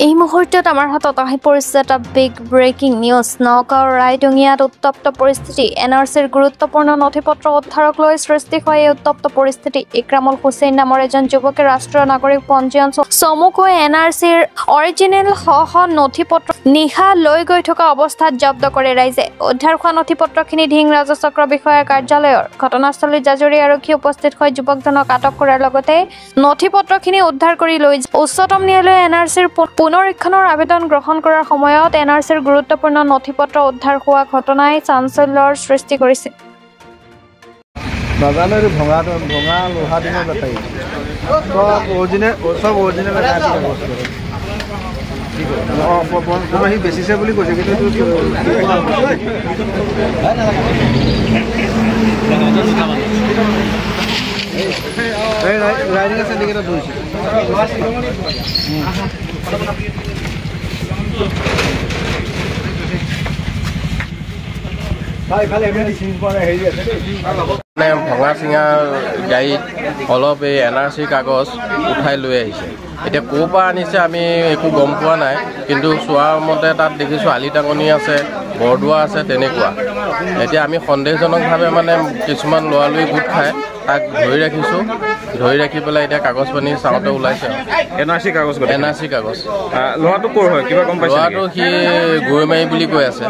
এই মুহূৰ্তত আমাৰ হাতত আহি পৰিছে এটা বিগ ব্ৰেকিং নিউজ। নগাঁৱৰ ৰাইডঙিয়াত উত্তপ্ত পৰিস্থিতি। এনআৰচিৰ গুৰুত্বপূৰ্ণ নথিপত্ৰ উদ্ধাৰক লৈ সৃষ্টি হয় এই উত্তপ্ত পৰিস্থিতি। ইক্ৰামুল হুছেইন নামৰ এজন যুৱকে ৰাষ্ট্ৰীয় নাগৰিক পঞ্জীয়ন চমুকৈ এনআৰচিৰ অৰিজিনেল নথিপত্ৰ নিশা লৈ গৈ থকা অৱস্থাত জব্দ কৰে ৰাইজে। উদ্ধাৰ হোৱা নথিপত্ৰখিনি ধিং ৰাজচক্ৰ বিষয়াৰ কাৰ্যালয়ৰ। ঘটনাস্থলীত জাজৰি আৰক্ষী উপস্থিত হৈ যুৱকজনক আটক কৰাৰ লগতে নথিপত্ৰখিনি উদ্ধাৰ কৰি লৈ উচ্চতম ন্যায়ালয়ে এনআৰচিৰ পুনৰীক্ষণৰ আবেদন গ্ৰহণ কৰাৰ সময়ত এনআৰচিৰ গুৰুত্বপূৰ্ণ নথিপত্ৰ উদ্ধাৰ হোৱা ঘটনাই চাঞ্চল্যৰ সৃষ্টি কৰিছে। ভঙা লোহা দিনৰ বেটাৰী সব অৰিজিনেল সি বেচিছে বুলি কৈছে, কিন্তু ৰাইডিং চেণ্ডিকেটত ধৰিছে। ভঙা চিঙা গাড়ীত অলপ এই এনআৰচি কাগজ উঠাই লৈ আহিছে। এতিয়া ক'ৰ পৰা আনিছে আমি একো গম পোৱা নাই, কিন্তু চোৱাৰ মতে তাত দেখিছোঁ আলিটাঙনি আছে, বৰদোৱা আছে, তেনেকুৱা। এতিয়া আমি সন্দেহজনকভাৱে মানে কিছুমান লৰালৰি গোট খাই তাক ধৰি ৰাখিছোঁ। ধৰি ৰাখি পেলাই এতিয়া কাগজ পানী চাওঁতে ওলাইছে। এনআৰচি কাগজ ল'ৰাটো ক'ৰ হয় কিবা গম পাইছে? ল'ৰাটো সি গৈমাৰী বুলি কৈ আছে।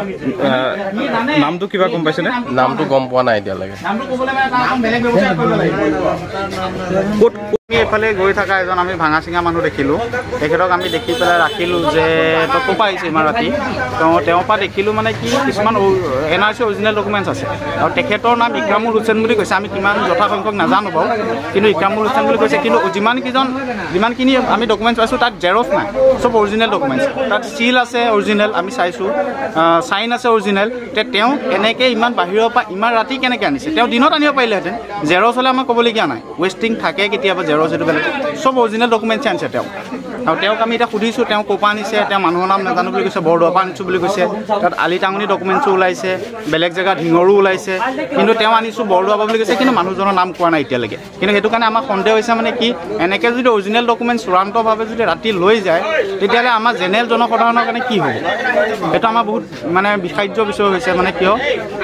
নামটো কিবা গম পাইছেনে? নামটো গম পোৱা নাই এতিয়ালৈকে। এইফালে গৈ থকা এজন আমি ভাঙা চিঙা মানুহ দেখিলোঁ। তেখেতক আমি দেখি পেলাই ৰাখিলোঁ যে তই ক'ৰ পৰা আহিছে ইমান ৰাতি। তেওঁৰ পৰা দেখিলোঁ মানে কি কিছুমান এনআৰচি অৰিজিনেল ডকুমেণ্টছ আছে, আৰু তেখেতৰ নাম ইক্ৰামুল হুছেইন বুলি কৈছে। আমি কিমান যথাসংখ্যক নাজানো বাৰু, কিন্তু ইক্ৰামুল হুছেইন বুলি কৈছে। কিন্তু যিমানখিনি আমি ডকুমেণ্টছ পাইছোঁ তাত জেৰক্স নাই, চব অৰিজিনেল ডকুমেণ্টছ। তাত চিল আছে অৰিজিনেল, আমি চাইছোঁ, চাইন আছে অৰিজিনেল। তেওঁ এনেকৈ ইমান বাহিৰৰ পৰা ইমান ৰাতি কেনেকৈ আনিছে? তেওঁ দিনত আনিব পাৰিলেহেঁতেন। জেৰক্স হ'লে আমাক ক'বলগীয়া নাই, ৱেষ্টিং থাকে কেতিয়াবা জেৰক্স, এইটো বেলেগ। চব অৰিজিনেল ডকুমেণ্টছে আনিছে তেওঁ। আৰু তেওঁক আমি এতিয়া সুধিছোঁ তেওঁ ক'ৰ পৰা আনিছে। তেওঁ মানুহৰ নাম নাজানো বুলি কৈছে, বৰদোৱাৰ পৰা আনিছোঁ বুলি কৈছে। তাত আলিটাঙনি ডকুমেণ্টছো ওলাইছে, বেলেগ জেগাত ঢিঙৰো ওলাইছে, কিন্তু তেওঁ আনিছোঁ বৰদোৱাৰ পৰা বুলি কৈছে, কিন্তু মানুহজনৰ নাম কোৱা নাই এতিয়ালৈকে। কিন্তু সেইটো কাৰণে আমাৰ সন্দেহ হৈছে মানে কি, এনেকৈ যদি অৰিজিনেল ডকুমেণ্ট চূড়ান্তভাৱে যদি ৰাতি লৈ যায়, তেতিয়াহ'লে আমাৰ জেনেৰেল জনসাধাৰণৰ কাৰণে কি হ'ব? সেইটো আমাৰ বহুত মানে বিষাদ্য বিষয় হৈছে। মানে কিয়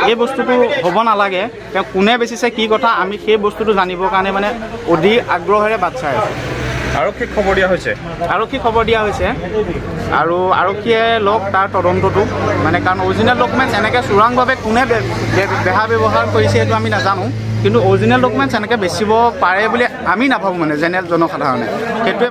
এই বস্তুটো হ'ব নালাগে। তেওঁ কোনে বেচিছে কি কথা, আমি সেই বস্তুটো জানিবৰ কাৰণে মানে অধিক আগ্ৰহেৰে বাট চাই আছোঁ। আৰক্ষীক খবৰ দিয়া হৈছে, আৰু আৰক্ষীয়ে লওক তাৰ তদন্তটো, মানে কাৰণ অৰিজিনেল ডকুমেণ্টছ এনেকৈ চোৰাংভাৱে কোনে বেহা ব্যৱহাৰ কৰিছে সেইটো আমি নাজানো, কিন্তু অৰিজিনেল ডকুমেণ্টছ এনেকৈ বেচিব পাৰে বুলি আমি নাভাবোঁ, মানে জেনেৰেল জনসাধাৰণে। সেইটোৱে